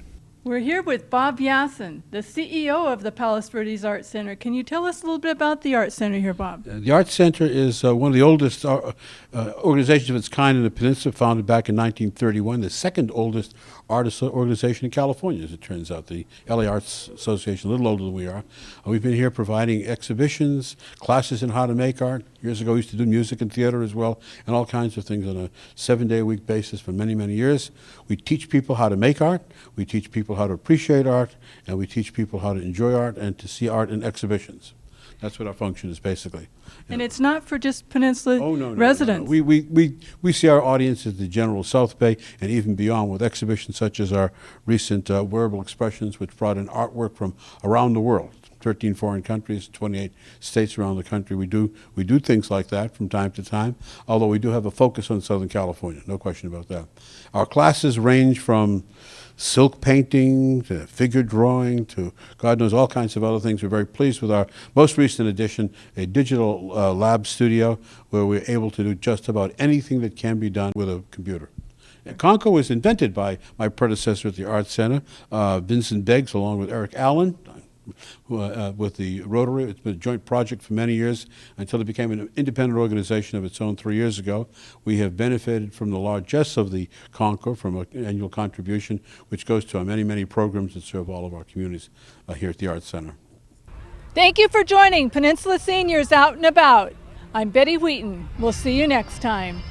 We're here with Bob Yassin, the CEO of the Palos Verdes Art Center. Can you tell us a little bit about the Art Center here, Bob? The Art Center is one of the oldest organizations of its kind in the peninsula, founded back in 1931, the second oldest artist organization in California, as it turns out, the LA Arts Association, a little older than we are. We've been here providing exhibitions, classes in how to make art. Years ago, we used to do music and theater as well, and all kinds of things on a 7-day-a-week basis for many, many years. We teach people how to make art, we teach people how to appreciate art, and we teach people how to enjoy art and to see art in exhibitions. That's what our function is, basically. And it's not for just Peninsula residents. No. We see our audience as the general South Bay and even beyond, with exhibitions such as our recent Wearable Expressions, which brought in artwork from around the world. 13 foreign countries, 28 states around the country. We do things like that from time to time, although we do have a focus on Southern California, no question about that. Our classes range from silk painting to figure drawing to God knows all kinds of other things. We're very pleased with our most recent addition, a digital lab studio where we're able to do just about anything that can be done with a computer. Concours was invented by my predecessor at the Art Center, Vincent Beggs, along with Eric Allen, with the Rotary. It's been a joint project for many years until it became an independent organization of its own 3 years ago. We have benefited from the largesse of the Concours, from an annual contribution, which goes to our many, many programs that serve all of our communities here at the Arts Center. Thank you for joining Peninsula Seniors Out and About. I'm Betty Wheaton. We'll see you next time.